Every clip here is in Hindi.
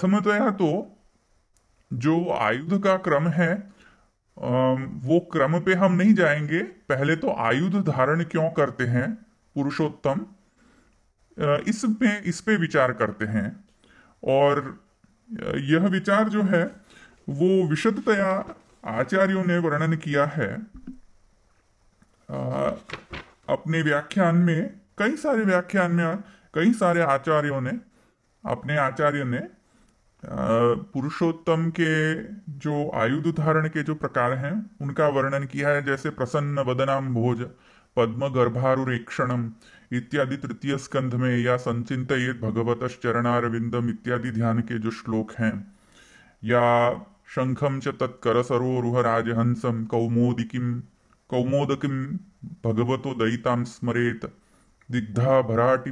प्रथमतया तो जो आयुध का क्रम है, वो क्रम पे हम नहीं जाएंगे। पहले तो आयुध धारण क्यों करते हैं पुरुषोत्तम, इस पे विचार करते हैं। और यह विचार जो है वो विशदतया आचार्यों ने वर्णन किया है अ, अपने व्याख्यान में। कई सारे व्याख्यान में कई सारे आचार्यों ने, अपने आचार्य ने पुरुषोत्तम के जो आयुध धारण के जो प्रकार हैं उनका वर्णन किया है। जैसे प्रसन्न वदनाम भोज पद्म गर्भारुरेक्षणम इत्यादि तृतीय स्कंध में, या संचिंतयेत भगवत चरणारविंदम इत्यादि ध्यान के जो श्लोक हैं, या शंखम च तत्कर सरोरुह राजहंसम कौमोदकिम भगवतो दयितां स्मरेत दिग्धा भराटि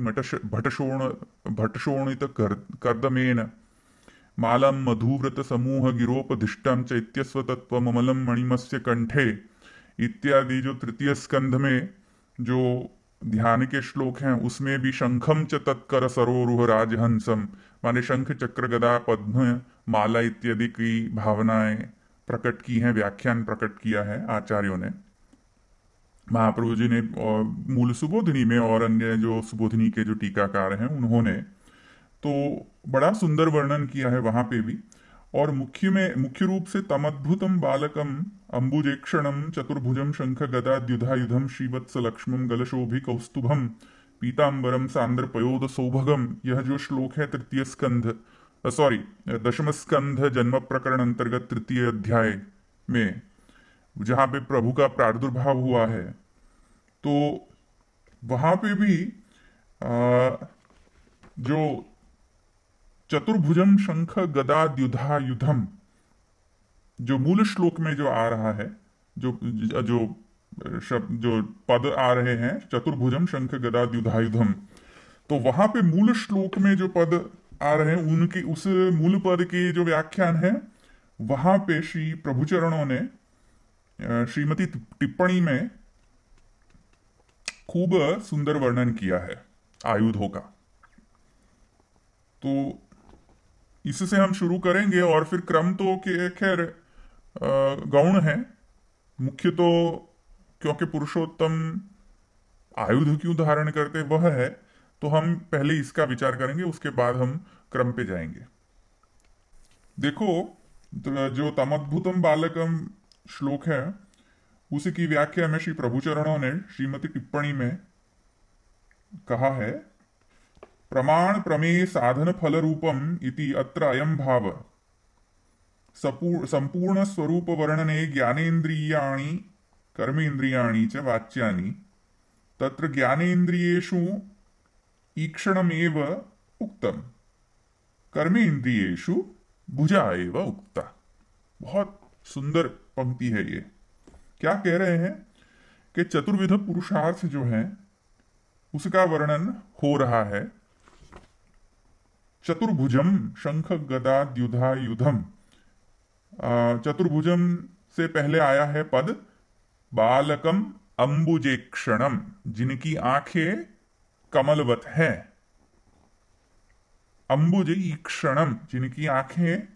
भटशोणित कर्दमेन मालम मधुव्रत समूह गिरोपधिष्टम च इत्यस्व तत्वममलम मणिमस्य कंठे इत्यादि जो तृतीय स्कंध में जो ध्यान के श्लोक हैं, उसमें भी शंखम च तत्कर सरोरुह राजहंसम माने शंख चक्र गदा पद्म माला इत्यादि की भावनाएं प्रकट की हैं, व्याख्यान प्रकट किया है आचार्यों ने। महाप्रभु जी ने मूल सुबोधिनी में और अन्य जो सुबोधिनी के जो टीकाकार हैं उन्होंने तो बड़ा सुंदर वर्णन किया है वहां पे भी। और मुख्य रूप से तमद्भुतम बालकम अंबुजेक्षणम चतुर्भुजम शंख गदा द्युधायुधम श्रीवत्स लक्ष्मम गलशोभि कौस्तुभम पीतांबरम सांद्र पयोद सौभगम, यह जो श्लोक है तृतीय स्कंध, सॉरी दशम स्कंध जन्म प्रकरण अंतर्गत तृतीय अध्याय में, जहां पे प्रभु का प्रादुर्भाव हुआ है, तो वहां पे भी जो चतुर्भुजम शंख गदा द्युधा युधम जो मूल श्लोक में जो आ रहा है, जो जो शब्द जो पद आ रहे हैं चतुर्भुजम शंख गदा द्युधा युधम, तो वहां पे मूल श्लोक में जो पद आ रहे हैं उनके उस मूल पद के जो व्याख्यान है, वहां पे श्री प्रभुचरणों ने श्रीमती टिप्पणी में खूब सुंदर वर्णन किया है आयुधों का। तो इससे हम शुरू करेंगे और फिर क्रम तो खैर गौण है। मुख्य तो क्योंकि पुरुषोत्तम आयुध क्यों धारण करते वह है, तो हम पहले इसका विचार करेंगे, उसके बाद हम क्रम पे जाएंगे। देखो, जो तमद्भुतम बालकम श्लोक है उसी की व्याख्या में श्री प्रभुचरणों ने श्रीमती टिप्पणी में कहा है, प्रमाण प्रमेय साधन फल रूपम इति अत्र अयम भाव संपूर्ण स्वरूप वर्णने ज्ञानेन्द्रियाणि कर्मेन्द्रियाणि च वाच्यानि तत्र ज्ञानेन्द्रियेषु ईक्षणमेव उक्तम कर्मेन्द्रियेषु भुजा एव उक्ता। बहुत सुंदर पंक्ति है ये। क्या कह रहे हैं कि चतुर्विध पुरुषार्थ जो है उसका वर्णन हो रहा है। चतुर्भुजम शंख गदा द्युधा युधम, चतुर्भुजम से पहले आया है पद बालकम अंबुजेक्षणम, जिनकी आंखें कमलवत हैं। अंबुज ईक्षणम, जिनकी आंखें,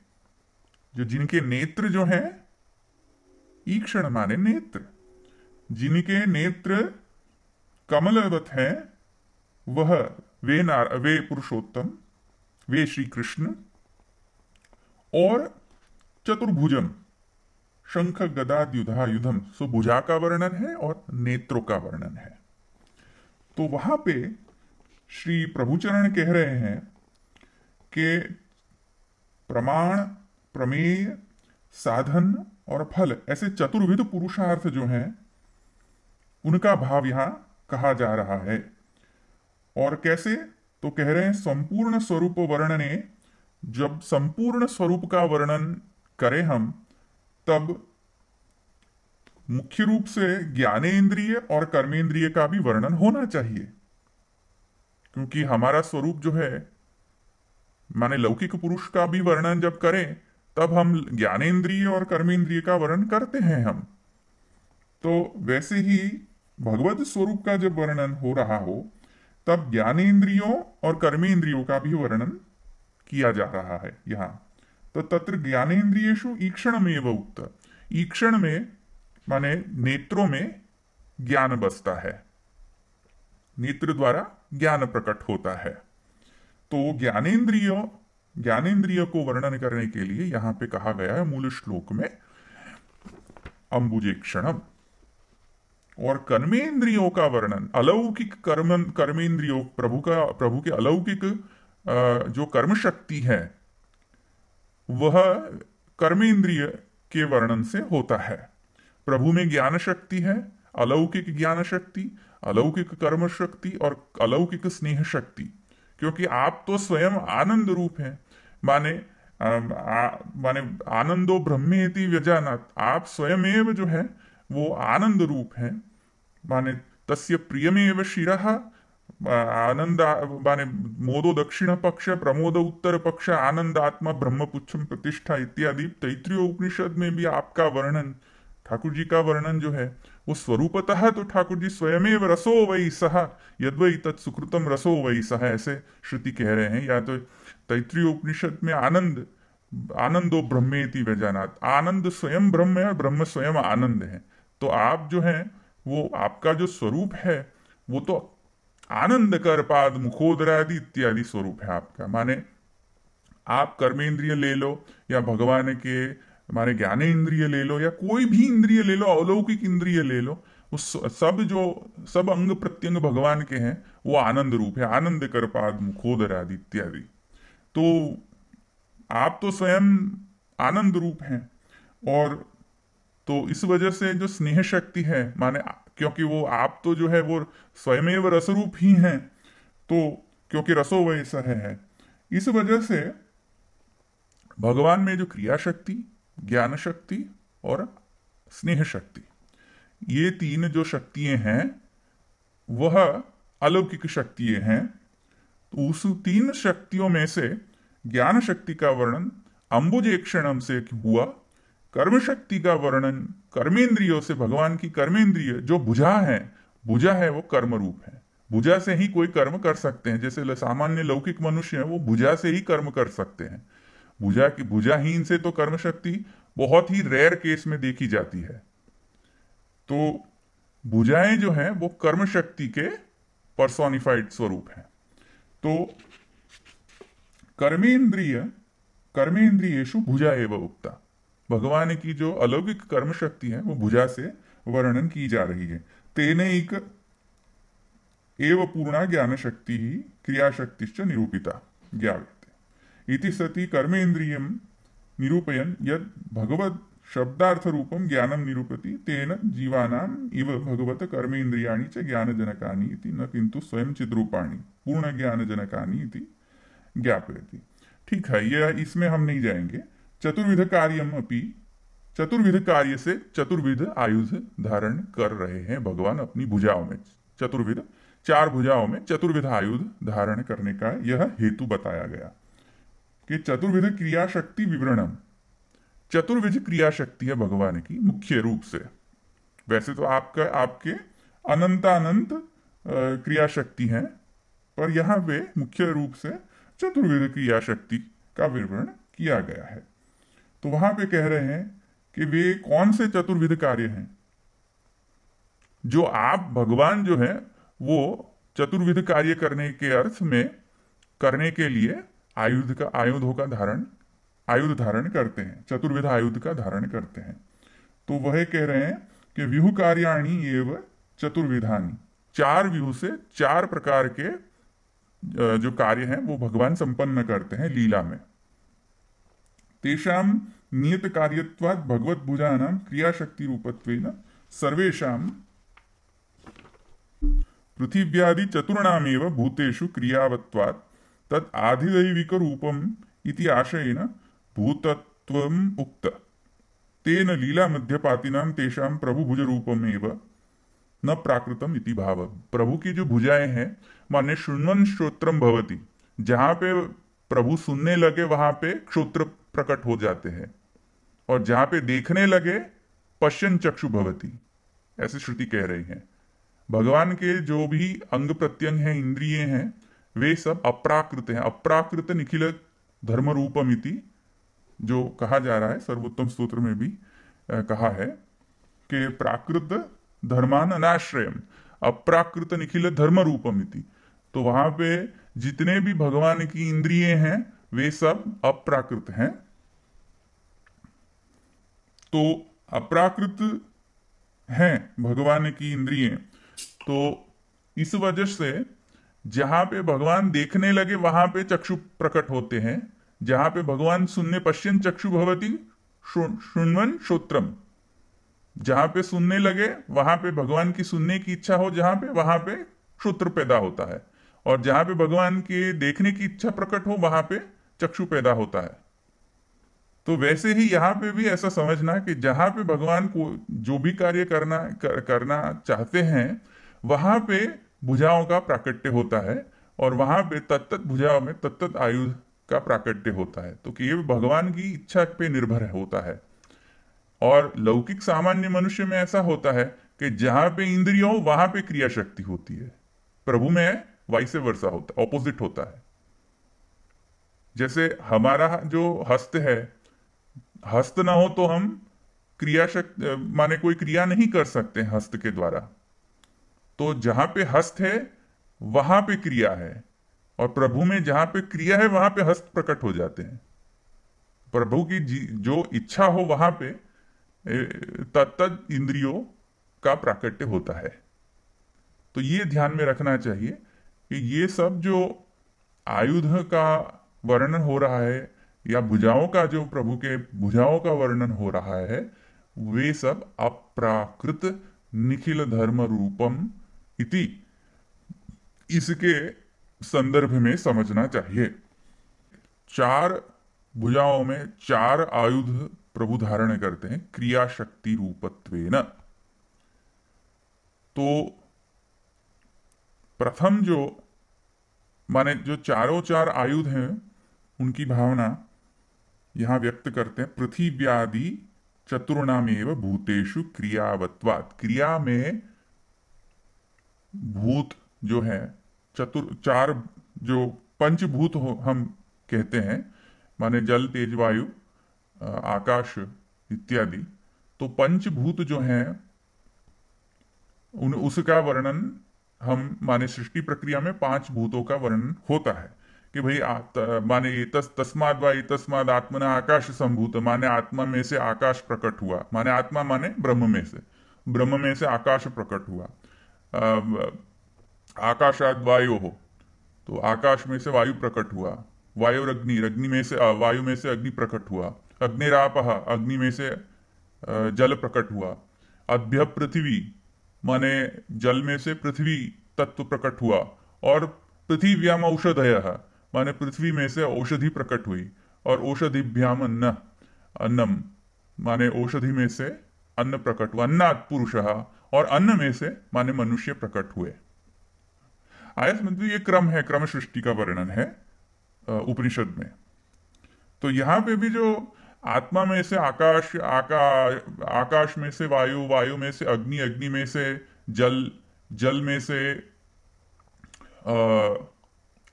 जिनके नेत्र जो हैं, ईक्षण माने नेत्र, जिनके नेत्र कमलवत हैं, वह वे पुरुषोत्तम, वे श्री कृष्ण। और चतुर्भुजम शंख गदा द्युधा युधम, सो भुजा का वर्णन है और नेत्रों का वर्णन है। तो वहां पे श्री प्रभुचरण कह रहे हैं कि प्रमाण प्रमेय साधन और फल, ऐसे चतुर्विध पुरुषार्थ जो हैं उनका भाव यहां कहा जा रहा है। और कैसे, तो कह रहे हैं संपूर्ण स्वरूप वर्णने, जब संपूर्ण स्वरूप का वर्णन करें हम, तब मुख्य रूप से ज्ञानेन्द्रिय और कर्मेंद्रिय का भी वर्णन होना चाहिए। क्योंकि हमारा स्वरूप जो है, माने लौकिक पुरुष का भी वर्णन जब करें तब हम ज्ञानेन्द्रिय और कर्मेंद्रिय का वर्णन करते हैं हम। तो वैसे ही भगवत स्वरूप का जब वर्णन हो रहा हो तब ज्ञानेन्द्रियों और कर्मेंद्रियों का भी वर्णन किया जा रहा है यहाँ। तो तत्र ज्ञानेन्द्रियेषु ईक्षणमेव उक्त। ईक्षण में माने नेत्रों में ज्ञान बसता है, नेत्र द्वारा ज्ञान प्रकट होता है। तो ज्ञानेन्द्रिय को वर्णन करने के लिए यहां पे कहा गया है मूल श्लोक में अंबुजेक्षणम। और कर्मेंद्रियों का वर्णन, अलौकिक कर्मेंद्रियों, प्रभु के अलौकिक जो कर्म शक्ति है वह कर्मेंद्रिय के वर्णन से होता है। प्रभु में ज्ञान शक्ति है, अलौकिक ज्ञान शक्ति, अलौकिक कर्म शक्ति और अलौकिक स्नेह शक्ति। क्योंकि आप तो स्वयं आनंद रूप हैं, माने आनंदो ब्रह्मेति व्यजानात, आप स्वयमेव जो है वो आनंद रूप है। माने तस्य प्रियमेव शिरः आनंद, माने मोदो दक्षिण पक्ष प्रमोद उत्तर पक्ष आनंदात्मा ब्रह्मपुच्छम प्रतिष्ठा इत्यादि तैत्रीय उपनिषद में भी आपका वर्णन, ठाकुर जी का वर्णन जो है वो स्वरूपतः तो ठाकुर जी स्वयमेव रसो वै सह यद्वै तत्सुकृतम रसो वै सह, ऐसे श्रुति कह रहे हैं। या तो तैत्रीय उपनिषद में आनंदो ब्रह्मेति व्यजानात, आनंद स्वयं ब्रह्म है और ब्रह्म स्वयं आनंद है। तो आप जो है वो आपका जो स्वरूप है वो तो आनंद कर पाद मुखोदरादि इत्यादि स्वरूप है आपका। माने आप कर्मेंद्रिय ले लो या भगवान के माने ज्ञानेन्द्रिय ले लो या कोई भी इंद्रिय ले लो, अलौकिक इंद्रिय ले लो, उस सब अंग प्रत्यंग भगवान के हैं वो आनंद रूप है, आनंद कर पाद मुखोदरादि इत्यादि। तो आप तो स्वयं आनंद रूप हैं। और तो इस वजह से जो स्नेह शक्ति है, माने क्योंकि वो आप तो जो है वो स्वयमेव रसरूप ही हैं, तो क्योंकि रसो वैसा है, इस वजह से भगवान में जो क्रिया शक्ति, ज्ञान शक्ति और स्नेह शक्ति, ये तीन जो शक्तियां हैं वह अलौकिक शक्तियां हैं। तो उस तीन शक्तियों में से ज्ञान शक्ति का वर्णन अंबुजेक्षणम से हुआ, कर्म शक्ति का वर्णन कर्मेंद्रियों से, भगवान की कर्मेंद्रिय जो भुजा है वो कर्म रूप है, भुजा से ही कोई कर्म कर सकते हैं। जैसे सामान्य लौकिक मनुष्य है वो भुजा से ही कर्म कर सकते हैं, भुजाहीन से तो कर्म शक्ति बहुत ही रेयर केस में देखी जाती है। तो भुजाएं जो हैं वो कर्म शक्ति के पर्सोनिफाइड स्वरूप है। तो कर्मेंद्रियेषु भुजा एव उक्ता, भगवान की जो अलौकिक कर्म शक्ति है वो भुजा से वर्णन की जा रही है। तेनैक एव पूर्णा ज्ञान शक्ति ही क्रिया शक्तिश्च निरूपिता ज्ञायते इति सति कर्मेन्द्रियं निरूपयन् यद भगवद शब्दार्थ रूपम ज्ञानम निरूपति तेन जीवानाम इव भगवत कर्मेन्द्रियाणि च ज्ञानजनकानि इति न किंतु स्वयं चिद्रूपाणि पूर्ण ज्ञानजनकानि इति ज्ञापयति। ठीक है, यह इसमें हम नहीं जाएंगे। चतुर्विध कार्यम अपि, चतुर्विध कार्य से चतुर्विध आयुध धारण कर रहे हैं भगवान अपनी भुजाओं में। चतुर्विध, चार भुजाओं में चतुर्विध आयुध धारण करने का यह हेतु बताया गया कि चतुर्विध क्रिया शक्ति विवरणम, चतुर्विध क्रिया शक्ति है भगवान की मुख्य रूप से। वैसे तो आपके अनंतानंत क्रिया शक्ति हैं, पर यहां पे मुख्य रूप से चतुर्विध क्रिया शक्ति का विवरण किया गया है। तो वहां पे कह रहे हैं कि वे कौन से चतुर्विध कार्य हैं जो आप भगवान जो है वो चतुर्विध कार्य करने के अर्थ में करने के लिए आयुध धारण करते हैं, चतुर्विध आयुध का धारण करते हैं। तो वह कह रहे हैं कि व्यूह कार्याणि एव चतुर्विधानि, चार व्यूह से चार प्रकार के जो कार्य हैं वो भगवान संपन्न करते हैं लीला में। तेषाम नियत कार्यत्वात् भगवत भुजानां क्रिया शक्ति रूपत्वेन सर्वेषां पृथिव्यादि चतुर्णामेव भूतेषु क्रियावत्वात् तत् आधिदैविक रूपम इति आशयेन भूतत्वम उक्त तेन लीला मध्यपातिनां तेषां प्रभु भुज रूपमेव न प्राकृतम इति भाव। प्रभु की जो भुजाएं हैं माने शृण्वन् श्रोत्रम भवति, जहां पे प्रभु सुनने लगे वहां पे श्रोत्र प्रकट हो जाते हैं, और जहां पे देखने लगे पश्यन् चक्षु भवति, ऐसी श्रुति कह रही है। भगवान के जो भी अंग प्रत्यंग हैं, इंद्रिय हैं, वे सब अप्राकृत हैं। अप्राकृत निखिल धर्म रूपमिति जो कहा जा रहा है, सर्वोत्तम स्तोत्र में भी कहा है कि प्राकृत धर्मान अनाश्रयम अप्राकृत निखिल धर्म रूपमिति। तो वहां पे जितने भी भगवान की इंद्रिय हैं वे सब अप्राकृत हैं। तो अप्राकृत हैं भगवान की इंद्रिय, तो इस वजह से जहां पे भगवान देखने लगे वहां पे चक्षु प्रकट होते हैं। जहां पे भगवान सुनने पश्यन चक्षु भवति शृण्वन् श्रोत्रम, जहां पे सुनने लगे वहां पे भगवान की सुनने की इच्छा हो, जहां पे वहां पे श्रोत्र पैदा होता है। और जहां पे भगवान के देखने की इच्छा प्रकट हो वहां पे चक्षु पैदा होता है। तो वैसे ही यहाँ पे भी ऐसा समझना कि जहां पे भगवान को जो भी कार्य करना चाहते हैं वहां पे भुजाओं का प्राकट्य होता है, और वहां पे तत्त भुजाओं में तत्त आयुध का प्राकट्य होता है। तो कि ये भगवान की इच्छा पे निर्भर होता है। और लौकिक सामान्य मनुष्य में ऐसा होता है कि जहां पे इंद्रियों वहां पे क्रिया शक्ति होती है, प्रभु में वाइस वर्सा होता है, ऑपोजिट होता है। जैसे हमारा जो हस्त है, हस्त ना हो तो हम क्रिया शक्ति माने कोई क्रिया नहीं कर सकते हस्त के द्वारा। तो जहां पे हस्त है वहां पे क्रिया है, और प्रभु में जहां पे क्रिया है वहां पे हस्त प्रकट हो जाते हैं। प्रभु की जो इच्छा हो वहां पे तत्त इंद्रियों का प्राकट्य होता है। तो ये ध्यान में रखना चाहिए कि ये सब जो आयुध का वर्णन हो रहा है या भुजाओं का, जो प्रभु के भुजाओं का वर्णन हो रहा है, वे सब अप्राकृत निखिल धर्म रूपम इति इसके संदर्भ में समझना चाहिए। 4 भुजाओं में 4 आयुध प्रभु धारण करते हैं क्रिया शक्ति रूपत्वेन। तो प्रथम जो माने जो चारों 4 आयुध हैं उनकी भावना यहां व्यक्त करते हैं। पृथिव्यादि चतुर्णामेव भूतेषु क्रियावत्वात्। क्रिया में भूत जो है 4 जो पंचभूत हम कहते हैं, माने जल तेज वायु आकाश इत्यादि। तो पंचभूत जो है उसका वर्णन हम माने सृष्टि प्रक्रिया में 5 भूतों का वर्णन होता है कि भाई माने तस्माद वा तस्माद आत्मना आकाश संभूत, माने आत्मा में से आकाश प्रकट हुआ। माने आत्मा माने ब्रह्म में से आकाश प्रकट हुआ। आकाशाद वायु हो, तो आकाश में से वायु प्रकट हुआ। वायुरग्नि, अग्नि में से वायु में से अग्नि प्रकट हुआ। अग्निरापह, अग्नि में से जल प्रकट हुआ। अभ्य पृथ्वी माने जल में से पृथ्वी तत्व प्रकट हुआ। और पृथिव्याम औषधयः माने पृथ्वी में से औषधि प्रकट हुई। और औषधिभ्याम अन्नम माने औषधि में से अन्न प्रकट हुआ। अन्नात् पुरुषः, और अन्न में से माने मनुष्य प्रकट हुए। आयत में ये क्रम है, क्रम सृष्टि का वर्णन है उपनिषद में। तो यहां पे भी जो आत्मा में से आकाश, आकाश में से वायु, वायु में से अग्नि, अग्नि में से जल, जल में से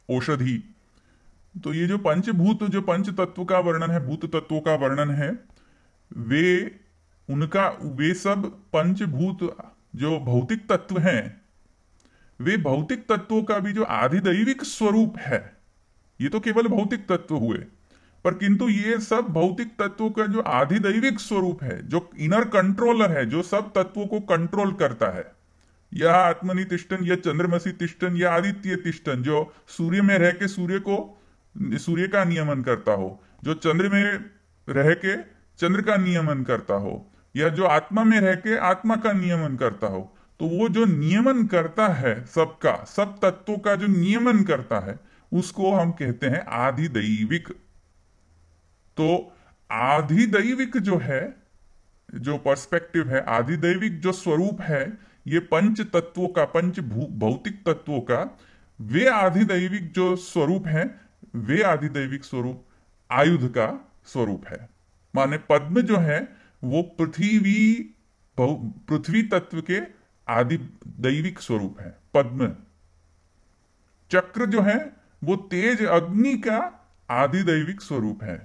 औषधि। तो ये जो पंचभूत, जो पंच तत्व का वर्णन है, भूत तत्वों का वर्णन है, वे सब पंचभूत जो भौतिक तत्व हैं, वे भौतिक तत्वों का भी जो आधिदैविक स्वरूप है। ये तो केवल भौतिक तत्व हुए, पर किंतु ये सब भौतिक तत्वों का जो आधिदैविक स्वरूप है, जो इनर कंट्रोलर है, जो सब तत्वों को कंट्रोल करता है। यह आत्मनि तिष्ठन, यह चंद्रमसी तिष्ठन, यह आदित्य तिष्ठन, जो सूर्य में रह के सूर्य का नियमन करता हो, जो चंद्र में रह के चंद्र का नियमन करता हो, या जो आत्मा में रह के आत्मा का नियमन करता हो। तो वो जो नियमन करता है सबका, सब तत्वों का जो नियमन करता है, उसको हम कहते हैं आधिदैविक। तो आधिदैविक जो है, जो पर्सपेक्टिव है, आधिदैविक जो स्वरूप है, ये पंच तत्वों का, पंच भौतिक तत्वों का, वे आधिदैविक जो स्वरूप है, वे आधिदैविक स्वरूप आयुध का स्वरूप है। माने पद्म जो है वो पृथ्वी तत्व के आदि दैविक स्वरूप है पद्म। चक्र जो है वो तेज अग्नि का आधिदैविक स्वरूप है।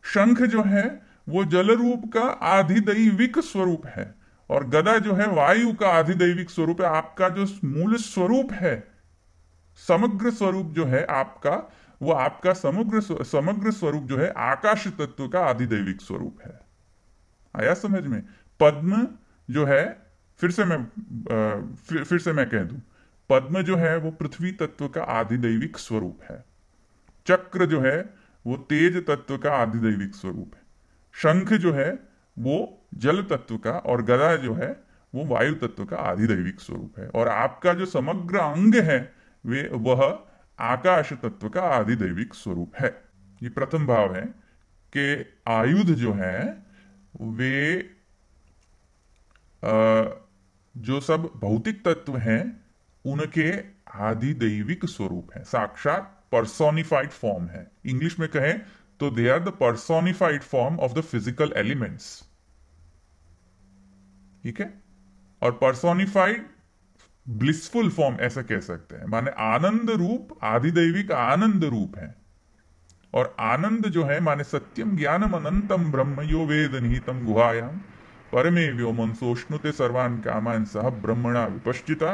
शंख जो है वो जल रूप का आधिदैविक स्वरूप है, और गदा जो है वायु का आधिदैविक स्वरूप है। आपका जो मूल स्वरूप है, समग्र स्वरूप जो है आपका, वो आपका समग्र स्वरूप जो है आकाश तत्व का आधिदैविक स्वरूप है। आया समझ में? पद्म जो है, फिर से मैं कह दूं, पद्म जो है वो पृथ्वी तत्व का आधिदैविक स्वरूप है। चक्र जो है वो तेज तत्व का आधिदैविक स्वरूप है। शंख जो है वो जल तत्व का, और गदा जो है वो वायु तत्व का आधिदैविक स्वरूप है। और आपका जो समग्र अंग है वह आकाश तत्व का आधिदैविक स्वरूप है। ये प्रथम भाव है कि आयुध जो है वे जो सब भौतिक तत्व हैं उनके आधिदैविक स्वरूप है, साक्षात पर्सोनिफाइड फॉर्म है। इंग्लिश में कहें तो they are the personified form of the physical elements. ठीक है? और पर्सोनिफाइड ब्लिसफुल फॉर्म ऐसा कह सकते हैं, माने आनंद रूप, आधिदैविक आनंद रूप है। और आनंद जो है माने सत्यम ज्ञानम अनंतम ब्रह्म यो वेद निहितम गुहायाम परमे व्योमन सोष्णुते सर्वान कामान सह ब्रह्मणा विपश्चिता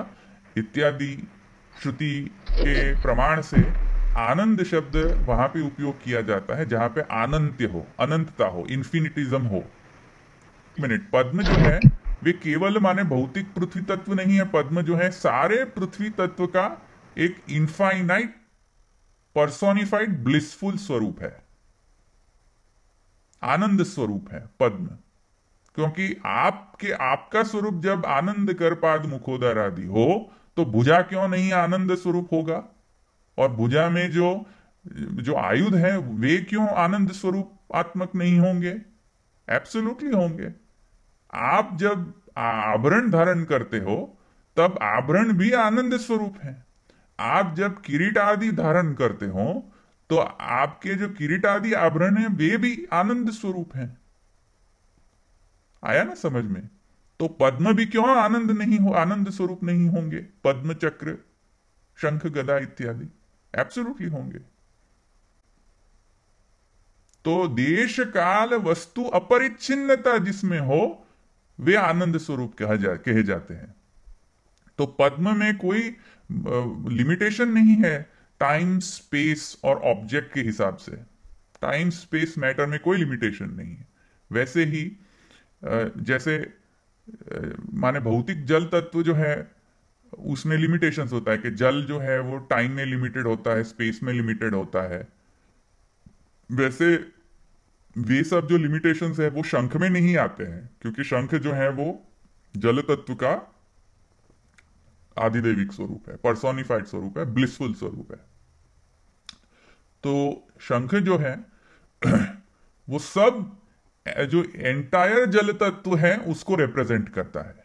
इत्यादि श्रुति के प्रमाण से आनंद शब्द वहां पे उपयोग किया जाता है जहां पे अनंत्य हो, अनंतता हो, इन्फिनिटिज्म हो। मिनट, पद्म जो है वे केवल माने भौतिक पृथ्वी तत्व नहीं है। पद्म जो है सारे पृथ्वी तत्व का एक इनफाइनाइट पर्सोनिफाइड ब्लिसफुल स्वरूप है, आनंद स्वरूप है पद्म। क्योंकि आपका स्वरूप जब आनंद कर पाद मुखोदर आदि हो तो भुजा क्यों नहीं आनंद स्वरूप होगा? और भुजा में जो जो आयुध है वे क्यों आनंद स्वरूप आत्मक नहीं होंगे? एब्सोल्युटली होंगे। आप जब आभरण धारण करते हो तब आभरण भी आनंद स्वरूप है। आप जब किरीट आदि धारण करते हो तो आपके जो किरीट आदि आभरण है वे भी आनंद स्वरूप हैं। आया ना समझ में? तो पद्म भी क्यों आनंद नहीं हो, आनंद स्वरूप नहीं होंगे? पद्म, चक्र, शंख, गदा इत्यादि एब्सोल्युटली होंगे। तो देश काल वस्तु अपरिच्छिन्नता जिसमें हो वे आनंद स्वरूप कहे जाते हैं। तो पद्म में कोई लिमिटेशन नहीं है टाइम, स्पेस और ऑब्जेक्ट के हिसाब से। टाइम, स्पेस, मैटर में कोई लिमिटेशन नहीं है। वैसे ही जैसे माने भौतिक जल तत्व जो है उसमें लिमिटेशंस होता है कि जल जो है वो टाइम में लिमिटेड होता है, स्पेस में लिमिटेड होता है। वैसे वे सब जो लिमिटेशंस है वो शंख में नहीं आते हैं, क्योंकि शंख जो है वो जल तत्व का आधिदैविक स्वरूप है, पर्सोनिफाइड स्वरूप है, ब्लिसफुल स्वरूप है। तो शंख जो है वो सब जो एंटायर जल तत्व है उसको रिप्रेजेंट करता है।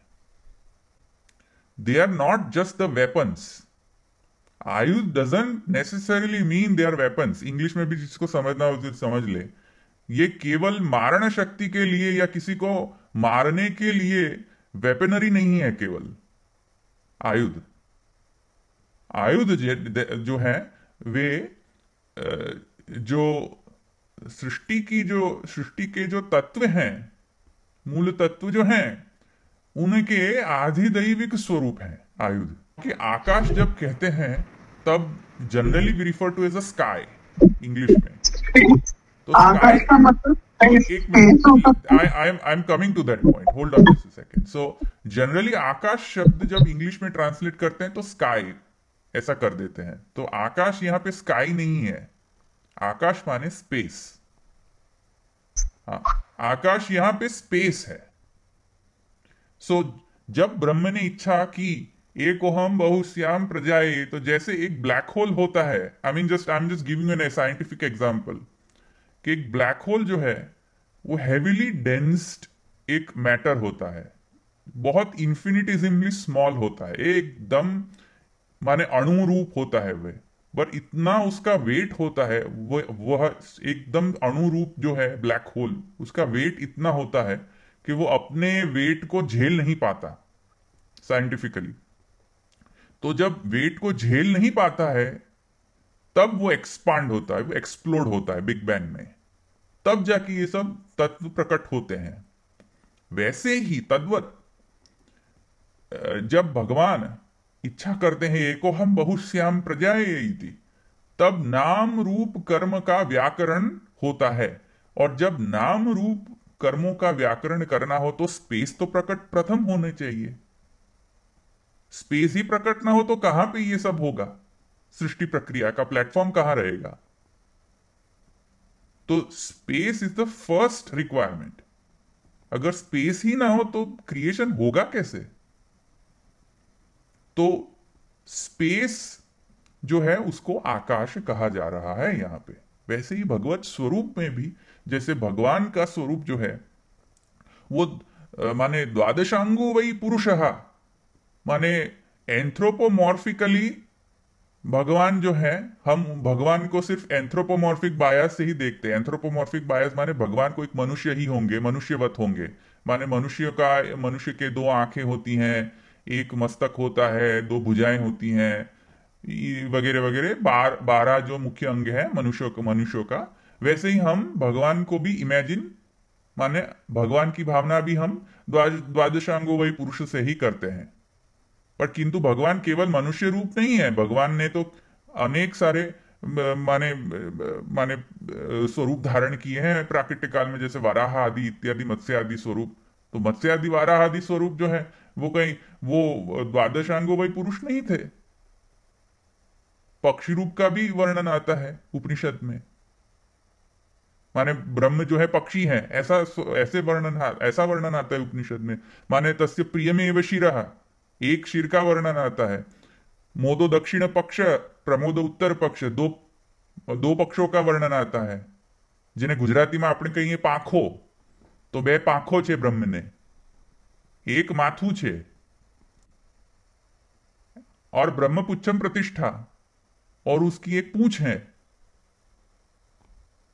They are not just the weapons. आयुध doesn't necessarily mean they are weapons. English में भी जिसको समझना हो तो समझ ले। ये केवल मारण शक्ति के लिए या किसी को मारने के लिए वेपनरी नहीं है केवल आयुध। आयुध जो है वे जो सृष्टि के जो तत्व हैं, मूल तत्व जो हैं, उनके आधिदैविक स्वरूप है आयुध। कि आकाश जब कहते हैं तब generally we refer to as a sky English में। तो आकाश का मतलब एक minute, I am coming to that point, hold on just a second. So generally आकाश शब्द जब इंग्लिश में ट्रांसलेट करते हैं तो स्काई ऐसा कर देते हैं। तो आकाश यहां पे स्काई नहीं है, आकाश माने स्पेस। हाँ, आकाश यहां पे स्पेस है। सो जब ब्रह्म ने इच्छा की एक ओहम बहुश्याम प्रजाए, तो जैसे एक ब्लैक होल होता है, I am just giving an scientific example, कि एक ब्लैक होल जो है वो हेवीली डेंस्ड एक मैटर होता है, बहुत इंफिनिटिजिमली स्मॉल होता है, एकदम माने अणु रूप होता है वह, पर इतना उसका वेट होता है, वह एकदम अणु रूप जो है ब्लैक होल, उसका वेट इतना होता है कि वो अपने वेट को झेल नहीं पाता साइंटिफिकली। तो जब वेट को झेल नहीं पाता है तब वो एक्सपांड होता है, वो एक्सप्लोड होता है बिग बैंग में, तब जाके ये सब तत्व प्रकट होते हैं। वैसे ही तद्वत जब भगवान इच्छा करते हैं एको हम बहुश्याम प्रजाए इति, तब नाम रूप कर्म का व्याकरण होता है। और जब नाम रूप कर्मों का व्याकरण करना हो तो स्पेस तो प्रकट प्रथम होने चाहिए। स्पेस ही प्रकट ना हो तो कहां पे ये सब होगा? सृष्टि प्रक्रिया का प्लेटफॉर्म कहां रहेगा? तो space is the first requirement. अगर स्पेस ही ना हो तो क्रिएशन होगा कैसे? तो स्पेस जो है उसको आकाश कहा जा रहा है यहां पे। वैसे ही भगवत स्वरूप में भी, जैसे भगवान का स्वरूप जो है वो माने द्वादशांगो वही पुरुषः, माने एंथ्रोपोमॉर्फिकली भगवान जो है, हम भगवान को सिर्फ एंथ्रोपोमॉर्फिक बायस से ही देखते हैं। एंथ्रोपोमॉर्फिक बायस माने भगवान को एक मनुष्य ही होंगे, मनुष्यवत होंगे। माने मनुष्य के दो आंखें होती हैं, एक मस्तक होता है, दो भुजाएं होती हैं, वगैरह वगैरह, 12 जो मुख्य अंग है मनुष्यों का। वैसे ही हम भगवान को भी इमेजिन, माने भगवान की भावना भी हम द्वादशांगो वही पुरुष से ही करते हैं। पर किंतु भगवान केवल मनुष्य रूप नहीं है, भगवान ने तो अनेक सारे माने माने स्वरूप धारण किए हैं प्राकृतिक काल में, जैसे वराह आदि इत्यादि मत्स्य आदि स्वरूप। तो मत्स्य आदि वाराह आदि स्वरूप जो है वो कहीं वो द्वादशांगो वही पुरुष नहीं थे। पक्षी रूप का भी वर्णन आता है उपनिषद में, माने ब्रह्म जो है पक्षी है, ऐसा वर्णन आता है उपनिषद में। माने तस्य प्रियमेव शिरः, एक शिर का वर्णन आता है। मोदो दक्षिण पक्ष, प्रमोद उत्तर पक्ष, दो पक्षों का वर्णन आता है, जिन्हें गुजराती में આપણે કહીએ પાંખો। तो બે પાંખો છે ब्रह्म ने, एक माथू છે, और ब्रह्म पुच्छम प्रतिष्ठा, और उसकी एक पूंछ है।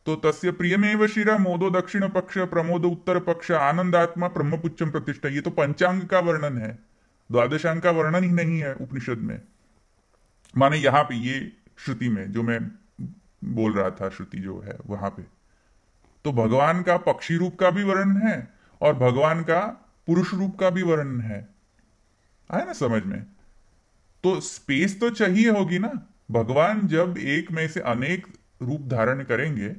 तो तस्य प्रियमेव शिरा मोदो दक्षिण पक्ष प्रमोद उत्तर पक्ष आनंदात्मा ब्रह्म पुच्छम प्रतिष्ठा। ये तो पंचांग का वर्णन है, द्वादशांग का वर्णन ही नहीं है उपनिषद में। माने यहां पे ये श्रुति में जो मैं बोल रहा था, श्रुति जो है वहां पे तो भगवान का पक्षी रूप का भी वर्णन है और भगवान का पुरुष रूप का भी वर्णन है। आया ना समझ में? तो स्पेस तो चाहिए होगी ना। भगवान जब एक में से अनेक रूप धारण करेंगे,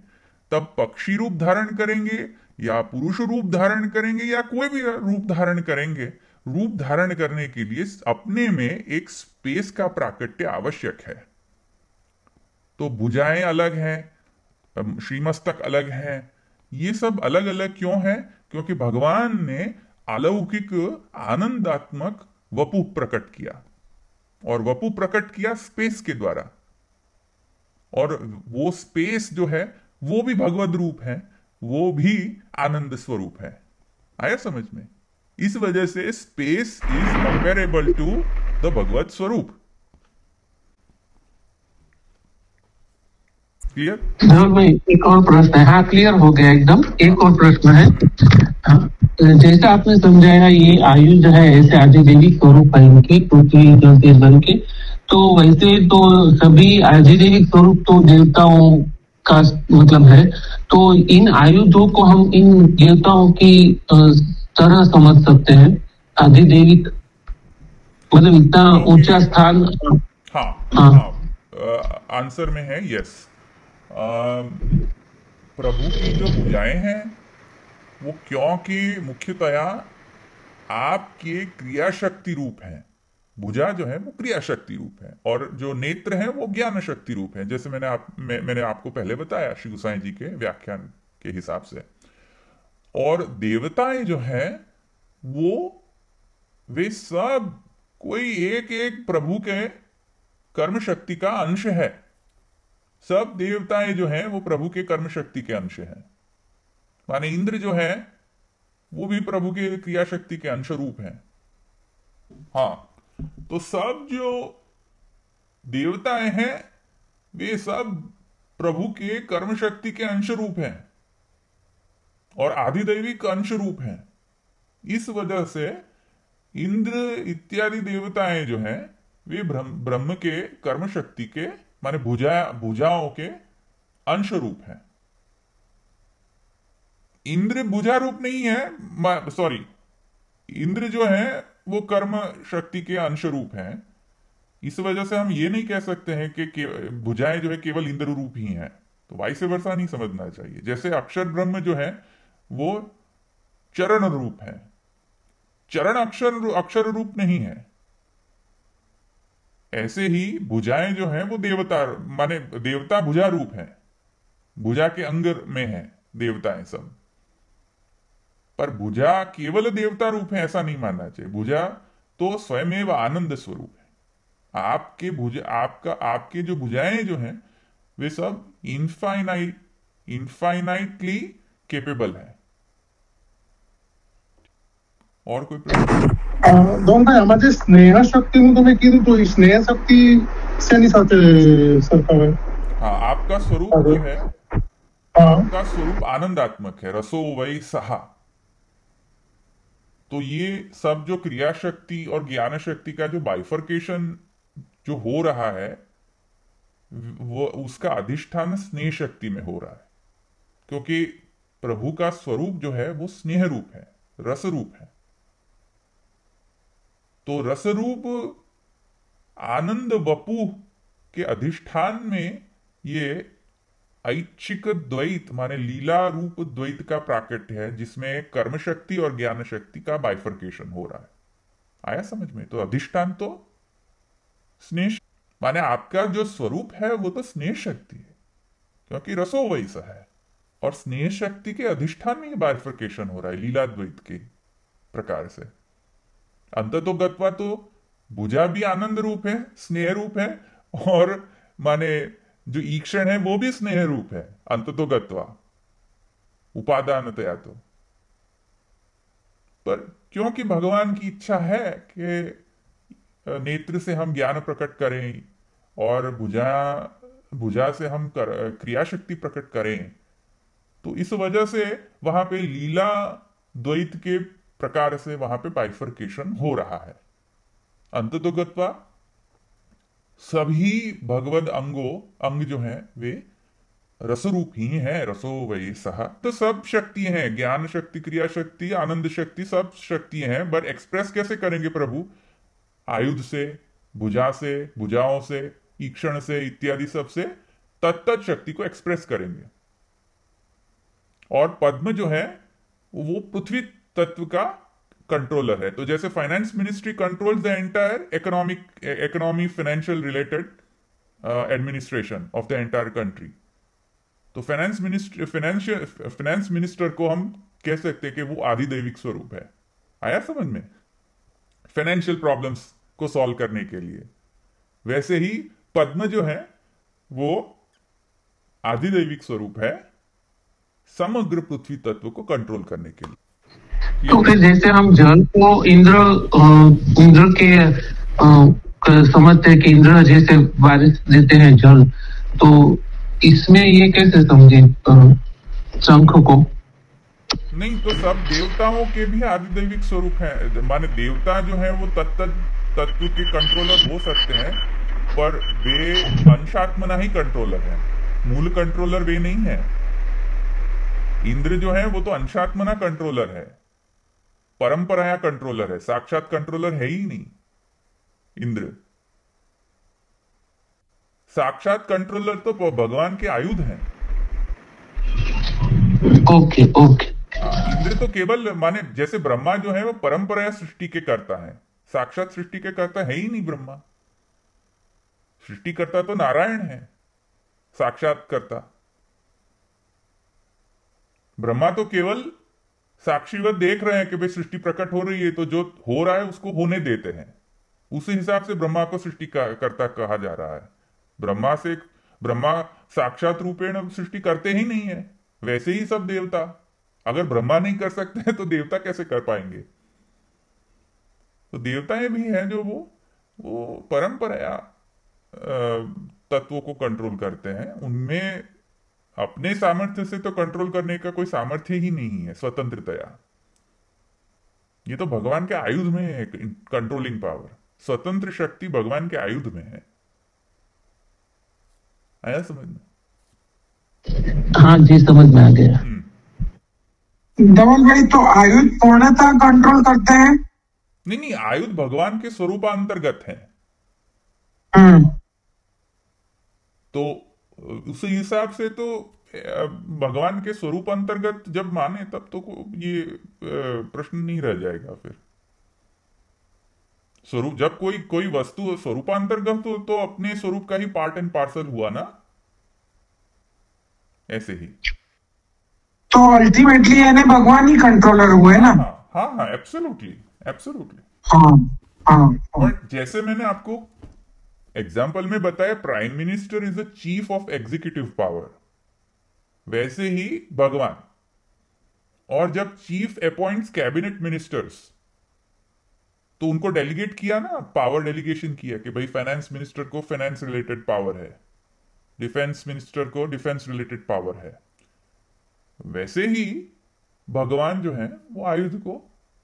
तब पक्षी रूप धारण करेंगे या पुरुष रूप धारण करेंगे या कोई भी रूप धारण करेंगे। रूप धारण करने के लिए अपने में एक स्पेस का प्राकट्य आवश्यक है। तो भुजाएं अलग हैं, श्रीमस्तक अलग है। ये सब अलग अलग क्यों है? क्योंकि भगवान ने अलौकिक आनंदात्मक वपु प्रकट किया, और वपु प्रकट किया स्पेस के द्वारा। और वो स्पेस जो है वो भी भगवद रूप है, वो भी आनंद स्वरूप है। आया समझ में? इस वजह से space is comparable to the भगवत स्वरूप। क्लियर? धर्म में एक और प्रश्न है। हाँ, क्लियर हो गया एकदम। एक और प्रश्न है। हाँ, जैसा आपने समझाया, ये आयु जो है ऐसे आदिदेवी स्वरूप है इनके, पृथ्वी जल तेज बन के। तो वैसे तो सभी आदिदेवी स्वरूप तो देवताओं का मतलब है। तो इन आयु दो को हम इन देवताओं की तरह समझ सकते हैं। आदिदेवी मतलब इतना ऊंचा स्थान। हाँ हाँ, हाँ, आंसर में है यस। प्रभु की जो भुजाएं हैं वो क्योंकि मुख्यतया आपके क्रिया शक्ति रूप है। भुजा जो है वो क्रिया शक्ति रूप है, और जो नेत्र है वो ज्ञान शक्ति रूप है, जैसे मैंने आपको पहले बताया श्री गोसाई जी के व्याख्यान के हिसाब से। और देवताएं जो है वो वे सब कोई एक एक प्रभु के कर्म शक्ति का अंश है। सब देवताएं जो हैं वो प्रभु के कर्म शक्ति के अंश हैं। माने इंद्र जो है वो भी प्रभु के क्रिया शक्ति के अंश रूप है। हाँ, तो सब जो देवताएं हैं वे सब प्रभु के कर्म शक्ति के अंश रूप हैं और आधिदैविक अंश रूप हैं। इस वजह से इंद्र इत्यादि देवताएं जो हैं वे ब्रह्म के कर्म शक्ति के माने भुजाओं के अंश रूप है। इंद्र भुजा रूप नहीं है, सॉरी, इंद्र जो है वो कर्म शक्ति के अंश रूप है। इस वजह से हम ये नहीं कह सकते हैं कि भुजाएं जो है केवल इंद्र रूप ही हैं। तो वाइस वर्सा नहीं समझना चाहिए। जैसे अक्षर ब्रह्म जो है वो चरण रूप है, चरण अक्षर रूप नहीं है। ऐसे ही भुजाएं जो है वो देवता, माने देवता भुजा रूप है, भुजा के अंग में है देवताएं सब। पर भुजा केवल देवता रूप है ऐसा नहीं मानना चाहिए। भुजा तो स्वयमेव आनंद स्वरूप है। आपके जो भुजाएं जो हैं वे सब इनफाइनाइटली केपेबल है। और कोई प्रश्न? ધોન ભાઈ આમાં સ્નેહ શક્તિનું તમે કીધું તો એ સ્નેહ શક્તિ શેની સાથે સરખાવે? हाँ, आपका स्वरूप जो है, हाँ आपका स्वरूप आनंदात्मक है, रसो वै सहा। तो ये सब जो क्रिया शक्ति और ज्ञान शक्ति का जो बाइफर्केशन जो हो रहा है वो उसका अधिष्ठान स्नेह शक्ति में हो रहा है। क्योंकि प्रभु का स्वरूप जो है वो स्नेह रूप है, रस रूप है। तो रस रूप आनंद वपु के अधिष्ठान में ये ऐच्छिक द्वैत माने लीला रूप द्वैत का प्राकट्य है, जिसमें कर्म शक्ति और ज्ञान शक्ति का बाइफर्केशन हो रहा है। आया समझ में? तो अधिष्ठान तो स्नेह, माने आपका जो स्वरूप है वो तो स्नेह शक्ति है, क्योंकि रसो वैसा है। और स्नेह शक्ति के अधिष्ठान में बाइफर्केशन हो रहा है लीला द्वैत के प्रकार से। अंततो गत्वा तो भुजा भी आनंद रूप है, स्नेह रूप है, और माने जो ईक्षण है वो भी स्नेह रूप है अंततो गत्वा, उपादानतया तो। पर क्योंकि भगवान की इच्छा है कि नेत्र से हम ज्ञान प्रकट करें और भुजा से हम क्रिया शक्ति प्रकट करें, तो इस वजह से वहां पे लीला द्वैत के प्रकार से वहां पे बाइफर्केशन हो रहा है। अंततो गत्वा सभी भगवद अंग जो हैं वे रसरूप ही हैं, रसो वै सहा। तो सब शक्ति हैं, ज्ञान शक्ति, क्रिया शक्ति, आनंद शक्ति, सब शक्ति हैं। बट एक्सप्रेस कैसे करेंगे प्रभु? आयुध से, भुजा से, भुजाओं से, ईक्षण से, इत्यादि सब से तत्त शक्ति को एक्सप्रेस करेंगे। और पद्म जो है वो पृथ्वी तत्व का कंट्रोलर है। तो जैसे finance ministry controls the entire economy financial related administration of the entire country, तो फाइनेंस मिनिस्टर को हम कह सकते हैं कि वो आधिदैविक स्वरूप है। आया समझ में? फाइनेंशियल प्रॉब्लम्स को सॉल्व करने के लिए। वैसे ही पद्म जो है वो आधिदैविक स्वरूप है समग्र पृथ्वी तत्व को कंट्रोल करने के लिए। तो फिर जैसे हम जल को इंद्र के समझते हैं कि इंद्र जैसे बारिश देते हैं जल, तो इसमें ये कैसे समझे शंख को? नहीं, तो सब देवताओं के भी आदिदैविक स्वरूप है। माने देवता जो है वो तत्व के कंट्रोलर हो सकते हैं, पर वे अंशात्मना ही कंट्रोलर है, मूल कंट्रोलर वे नहीं है। इंद्र जो है वो तो अंशात्मना कंट्रोलर है, परंपराया कंट्रोलर है, साक्षात कंट्रोलर है ही नहीं। इंद्र साक्षात कंट्रोलर तो भगवान के आयुध हैं। Okay okay. इंद्र तो केवल माने जैसे ब्रह्मा जो है वो परंपराया सृष्टि के करता है, साक्षात सृष्टि के करता है ही नहीं ब्रह्मा। सृष्टि करता तो नारायण है, साक्षात करता। ब्रह्मा तो केवल साक्षीवत देख रहे हैं कि भाई सृष्टि प्रकट हो रही है, तो जो हो रहा है उसको होने देते हैं। उसी हिसाब से ब्रह्मा को सृष्टि करता कहा जा रहा है। ब्रह्मा साक्षात रूपेण सृष्टि करते ही नहीं है। वैसे ही सब देवता, अगर ब्रह्मा नहीं कर सकते हैं तो देवता कैसे कर पाएंगे? तो देवताएं भी हैं जो वो परंपराया तत्वों को कंट्रोल करते हैं। उनमें अपने सामर्थ्य से तो कंट्रोल करने का कोई सामर्थ्य ही नहीं है स्वतंत्रतया। ये तो भगवान के आयुध में है कंट्रोलिंग पावर। स्वतंत्र शक्ति भगवान के आयुध में है। आया समझ में? हाँ जी, समझ में आ गया। धवल भाई, तो आयुध पूर्णतः कंट्रोल करते हैं? नहीं नहीं, आयुध भगवान के स्वरूपांतर्गत है। तो उस हिसाब से तो भगवान के स्वरूप अंतर्गत जब माने तब तो ये प्रश्न नहीं रह जाएगा फिर। स्वरूप जब कोई कोई वस्तु स्वरूपांतर्गत हो तो अपने स्वरूप का ही पार्ट एंड पार्सल हुआ ना, ऐसे ही। तो अल्टीमेटली यानी भगवान ही कंट्रोलर हुए ना? हाँ हाँ हाँ, एब्सोल्युटली एब्सोल्युटली। हाँ हाँ। बट जैसे मैंने आपको एग्जाम्पल में बताया, prime minister is the chief of executive power, वैसे ही भगवान। और जब चीफ अपॉइंट्स कैबिनेट मिनिस्टर्स, तो उनको डेलीगेट किया ना, पावर डेलीगेशन किया कि भाई फाइनेंस मिनिस्टर को फाइनेंस रिलेटेड पावर है, डिफेंस मिनिस्टर को डिफेंस रिलेटेड पावर है। वैसे ही भगवान जो है वो आयुध को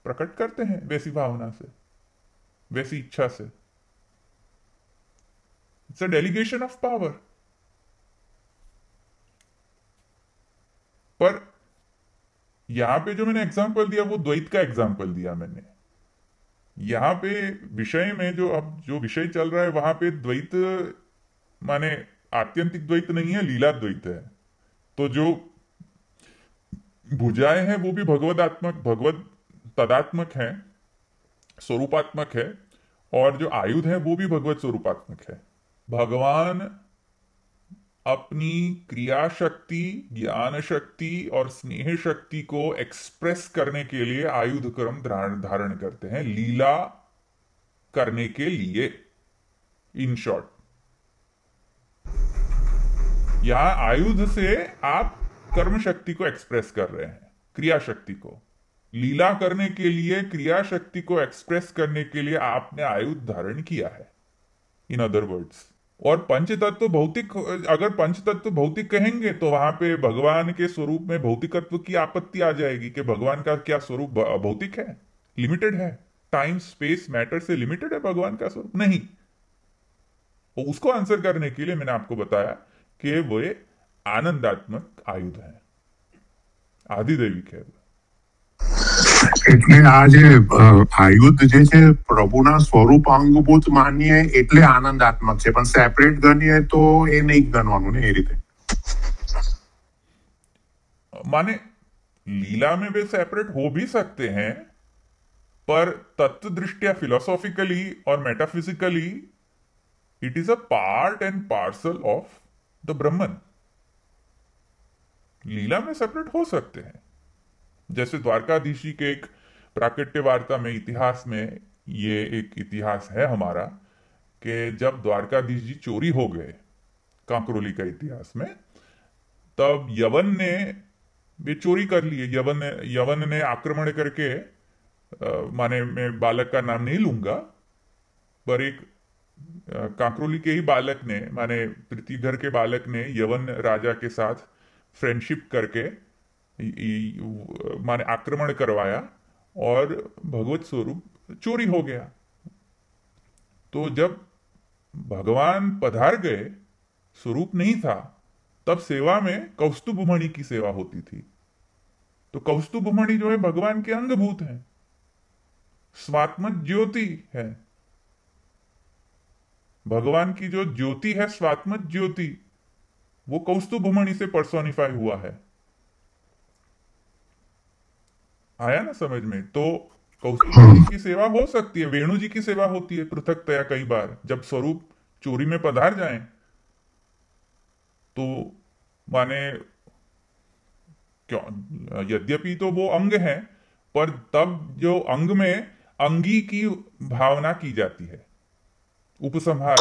प्रकट करते हैं वैसी भावना से, वैसी इच्छा से। It's a delegation of power. पर यहां पे जो मैंने एग्जांपल दिया वो द्वैत का एग्जांपल दिया मैंने। यहां पे विषय में जो अब जो विषय चल रहा है वहां पे द्वैत माने आत्यंतिक द्वैत नहीं है, लीला द्वैत है। तो जो भुजाएं हैं वो भी भगवदात्मक, भगवत तदात्मक है, स्वरूपात्मक है। और जो आयुध है वो भी भगवत स्वरूपात्मक है। भगवान अपनी क्रिया शक्ति, ज्ञान शक्ति और स्नेह शक्ति को एक्सप्रेस करने के लिए आयुध क्रम धारण करते हैं, लीला करने के लिए। इन शॉर्ट, यहां आयुध से आप कर्म शक्ति को एक्सप्रेस कर रहे हैं, क्रिया शक्ति को। लीला करने के लिए, क्रिया शक्ति को एक्सप्रेस करने के लिए आपने आयुध धारण किया है, इन अदर वर्ड्स। और पंचतत्व भौतिक, अगर पंचतत्व भौतिक कहेंगे तो वहां पे भगवान के स्वरूप में भौतिकत्व की आपत्ति आ जाएगी कि भगवान का क्या स्वरूप भौतिक है, लिमिटेड है, टाइम स्पेस मैटर से लिमिटेड है भगवान का स्वरूप? नहीं। तो उसको आंसर करने के लिए मैंने आपको बताया कि वे आनंदात्मक आयुध है, आदिदैविक है। એટલે આ જે આયુધ જે છે પ્રભુના સ્વરૂપ અંગભૂત માનીએ એટલે આનંદાત્મક છે, પણ સેપરેટ ગણીએ તો એ નહીં ગણવાનું ને, એ રીતે माने लीला में वे सेपरेट हो भी सकते हैं, पर तत्व दृष्टिया फिलोसॉफिकली और metaphysically it is a part and parcel of the Brahman. लीला में सेपरेट हो सकते हैं। जैसे द्वारकाधीश जी के एक प्राकट्य वार्ता में, इतिहास में, ये एक इतिहास है हमारा कि जब द्वारकाधीश जी चोरी हो गए, कांकरोली का इतिहास में, तब यवन ने वे चोरी कर लिए। यवन ने आक्रमण करके, माने मैं बालक का नाम नहीं लूंगा, पर एक कांकरोली के ही बालक ने, माने पृथ्वीधर के बालक ने यवन राजा के साथ फ्रेंडशिप करके माने आक्रमण करवाया और भगवत स्वरूप चोरी हो गया। तो जब भगवान पधार गए, स्वरूप नहीं था, तब सेवा में कौस्तुभमणि की सेवा होती थी। तो कौस्तुभमणि जो है भगवान के अंगभूत है, स्वात्म ज्योति है। भगवान की जो ज्योति है, स्वात्म ज्योति, वो कौस्तुभमणि से पर्सोनिफाई हुआ है। आया ना समझ में? तो कौस्तुभमणि की सेवा हो सकती है, वेणु जी की सेवा होती है पृथकतया कई बार, जब स्वरूप चोरी में पधार जाए। तो माने क्यों, यद्यपि तो वो अंग है, पर तब जो अंग में अंगी की भावना की जाती है, उपसंहार,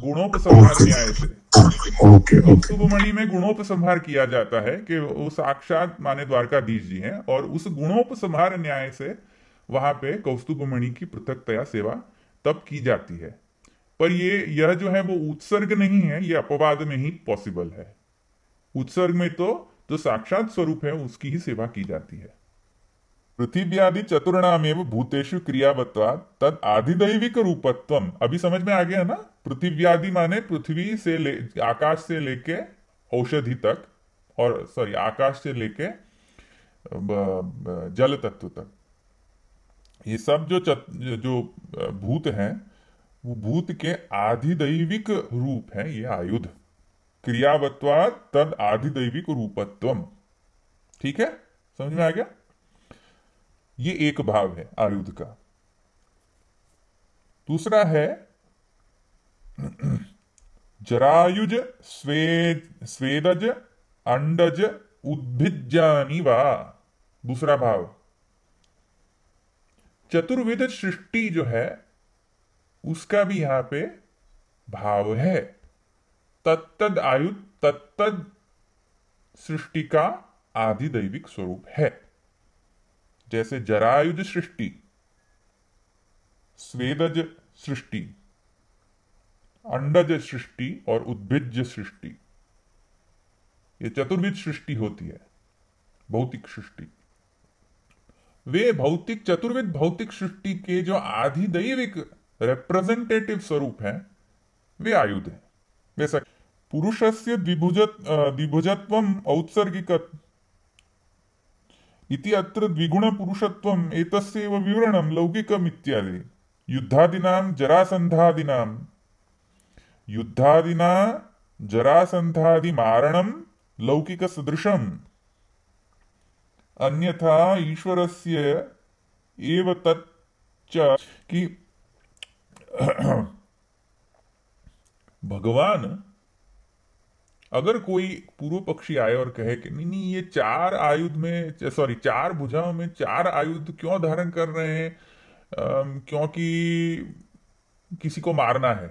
गुणोपसंहार न्याय से। कौस्तुभमणि में गुणोपसंहार किया जाता है कि वो साक्षात माने द्वारकाधीश जी हैं, और उस गुणोपसंहार न्याय से वहां पे कौस्तुभमणि की पृथकतया सेवा तब की जाती है। पर यह जो है वो उत्सर्ग नहीं है, ये अपवाद में ही पॉसिबल है। उत्सर्ग में तो जो साक्षात स्वरूप है उसकी ही सेवा की जाती है। पृथिव्यादि चतुर्णामेव भूतेषु क्रियावत्वात् तद आधिदैविक रूपत्वम। अभी समझ में आ गया ना? पृथिव्यादि माने पृथ्वी से आकाश से लेके औषधि तक, और सॉरी आकाश से लेके जल तत्व तक, ये सब जो भूत हैं वो भूत के आधिदैविक रूप है ये आयुध। क्रियावत्वात् तद आधिदैविक रूपत्वम। ठीक है, समझ में आ गया? ये एक भाव है आयुध का। दूसरा है जरायुज स्वेदज अंडज उद्भिज्जानि वा। दूसरा भाव चतुर्वेद सृष्टि जो है उसका भी यहां पे भाव है। तत्तद आयुध तत्तद सृष्टि का आधिदैविक स्वरूप है। जैसे जरायुज सृष्टि, स्वेदज सृष्टि, अंडज सृष्टि और उद्भिज्ज सृष्टि, ये चतुर्विध सृष्टि होती है, भौतिक सृष्टि। वे भौतिक चतुर्विध भौतिक सृष्टि के जो आधिदैविक रिप्रेजेंटेटिव स्वरूप हैं वे आयुध हैं। वैसा पुरुषस्य द्विभुजत्वम औत्सर्गिक इति अत्र द्विगुण पुरुषत्वम एतस्यैव विवरणम लौकिकम इत्यादि। युद्धादिना जरासंधादि मारणम लौकिक सदृशम। अन्यथा ईश्वरस्य एव तच्च कि भगवान, अगर कोई पूर्व पक्षी आए और कहे कि नहीं नहीं ये चार आयुध में चार भुजाओं में चार आयुध क्यों धारण कर रहे हैं, क्योंकि किसी को मारना है,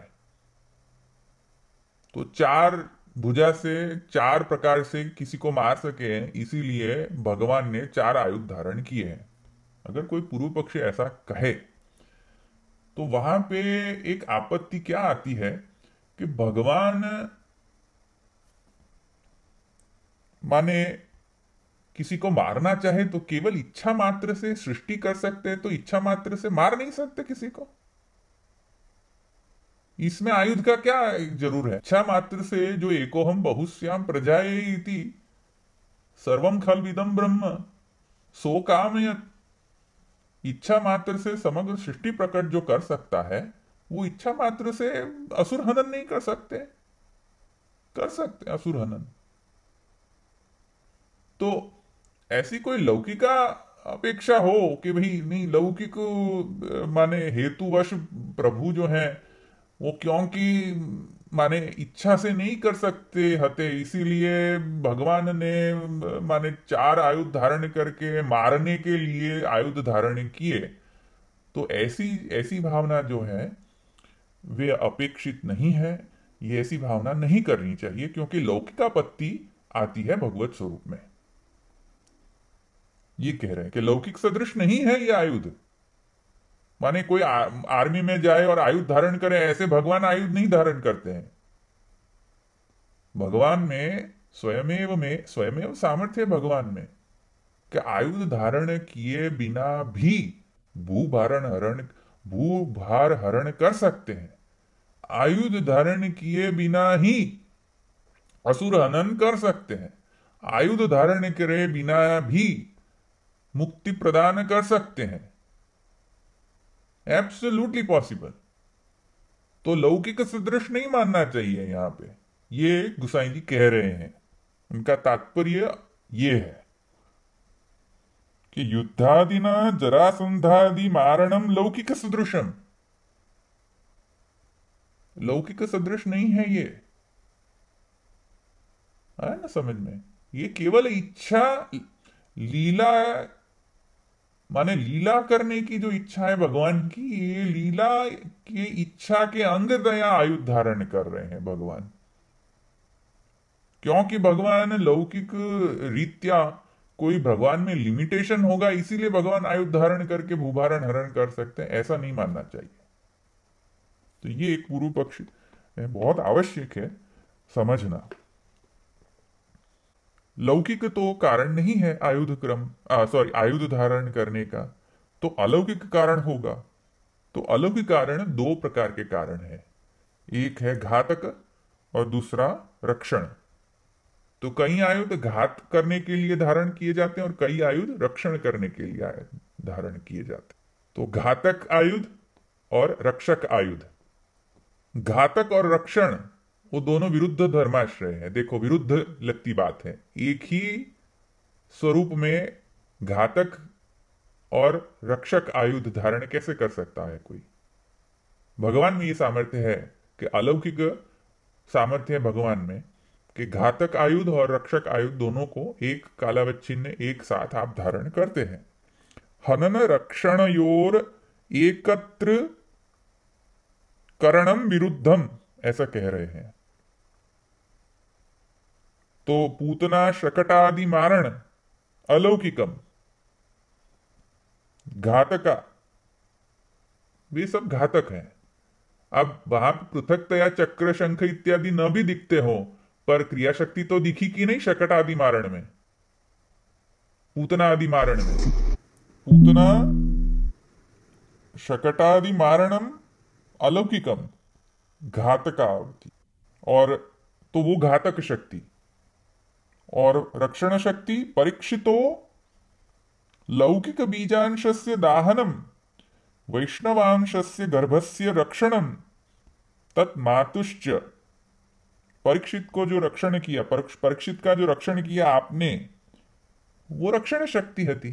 तो चार भुजा से चार प्रकार से किसी को मार सके इसीलिए भगवान ने चार आयुध धारण किए हैं। अगर कोई पूर्व पक्षी ऐसा कहे तो वहां पे एक आपत्ति क्या आती है कि भगवान माने किसी को मारना चाहे तो केवल इच्छा मात्र से सृष्टि कर सकते हैं, तो इच्छा मात्र से मार नहीं सकते किसी को। इसमें आयुध का क्या जरूर है? इच्छा मात्र से जो एकोहम बहुश्याम प्रजाये इति सर्वम खल्विदम ब्रह्म सो कामयत, इच्छा मात्र से समग्र सृष्टि प्रकट जो कर सकता है वो इच्छा मात्र से असुर हनन नहीं कर सकते? कर सकते असुर हनन। तो ऐसी कोई लौकिका अपेक्षा हो कि भाई नहीं लौकिक माने हेतुवश प्रभु जो है वो क्योंकि माने इच्छा से नहीं कर सकते हते इसीलिए भगवान ने माने चार आयुध धारण करके मारने के लिए आयुध धारण किए, तो ऐसी भावना जो है वे अपेक्षित नहीं है। ये ऐसी भावना नहीं करनी चाहिए क्योंकि लौकिकापत्ति आती है भगवत स्वरूप में। ये कह रहे हैं कि लौकिक सदृश नहीं है ये आयुध। माने कोई आर्मी में जाए और आयुध धारण करे, ऐसे भगवान आयुध नहीं धारण करते हैं। भगवान में स्वयमेव सामर्थ्य है भगवान में कि आयुध धारण किए बिना भी भूभार हरण कर सकते हैं। आयुध धारण किए बिना ही असुर हनन कर सकते हैं। आयुध धारण करे बिना भी मुक्ति प्रदान कर सकते हैं। Absolutely possible. तो लौकिक सदृश नहीं मानना चाहिए यहां पे, ये गुसाई जी कह रहे हैं। उनका तात्पर्य ये है कि युद्धादिना जरासंधादि मारणम लौकिक सदृशम, लौकिक सदृश नहीं है ये। आया ना समझ में? ये केवल इच्छा लीला माने लीला करने की जो इच्छा है भगवान की, ये लीला की इच्छा के अंग दया आयुध धारण कर रहे हैं भगवान। क्योंकि भगवान लौकिक रीत्या कोई भगवान में लिमिटेशन होगा इसीलिए भगवान आयुध धारण करके भूभारण हरण कर सकते हैं, ऐसा नहीं मानना चाहिए। तो ये एक पूर्व पक्ष बहुत आवश्यक है समझना। लौकिक तो कारण नहीं है आयुध धारण करने का, तो अलौकिक कारण होगा। तो अलौकिक कारण दो प्रकार के कारण है, एक है घातक और दूसरा रक्षण। तो कई आयुध घात करने के लिए धारण किए जाते हैं और कई आयुध रक्षण करने के लिए धारण किए जाते हैं। तो घातक आयुध और रक्षक आयुध, घातक और रक्षण वो दोनों विरुद्ध धर्माश्रय है। देखो, विरुद्ध लगती बात है, एक ही स्वरूप में घातक और रक्षक आयुध धारण कैसे कर सकता है कोई? भगवान में ये सामर्थ्य है कि अलौकिक सामर्थ्य है भगवान में कि घातक आयुध और रक्षक आयुध दोनों को एक कालावच्छिन्न एक साथ आप धारण करते हैं। हनन रक्षणयोर एकत्र करणम विरुद्धम, ऐसा कह रहे हैं। तो पूतना शकटादि मारण अलौकिकम, घातका, वे सब घातक हैं। अब वहां पृथकतया चक्र शंख इत्यादि न भी दिखते हो, पर क्रिया शक्ति तो दिखी कि नहीं शकट आदि मारण में, पूतना आदि मारण में। पूतना शकटादि मारणम अलौकिकम घातकावती, और तो वो घातक शक्ति। और रक्षण शक्ति परीक्षितो लौकिक बीजांशस्य दाहनम वैष्णवांशस्य गर्भस्य रक्षणम तत्मातुश्च, परीक्षित को जो रक्षण किया, परीक्षित का जो रक्षण किया आपने, वो रक्षण शक्ति हती।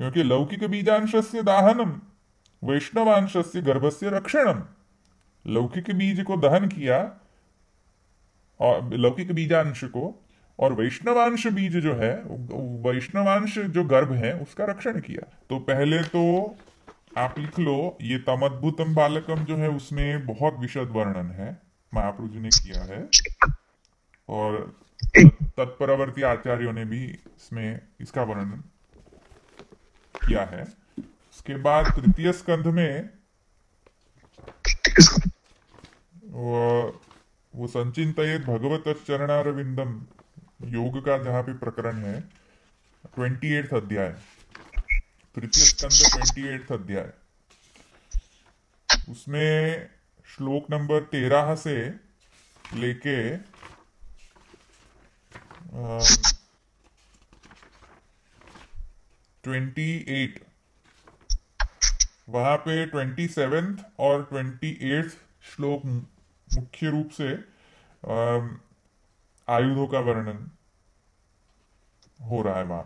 क्योंकि लौकिक बीजांशस्य दाहनम वैष्णवांशस्य गर्भस्य रक्षणम, लौकिक बीज को दहन किया और लौकिक बीजांश को, और वैष्णवांश बीज जो है, वैष्णवांश जो गर्भ है उसका रक्षण किया। तो पहले तो आप लिख लो, ये तमद्भुतम बालकम जो है उसमें बहुत विशद वर्णन है, महाप्रभु जी ने किया है, और तत्परवर्ती आचार्यों ने भी इसमें इसका वर्णन किया है। उसके बाद तृतीय स्कंध में वो संचिंतयेत भगवत चरणारविंदम योग का जहां पे प्रकरण है, 28 अध्याय, तृतीय स्कंद 28 अध्याय, उसमें श्लोक नंबर 13 से लेके 28, वहां पे 27 और 28 श्लोक मुख्य रूप से आयुधों का वर्णन हो रहा है वहां पे।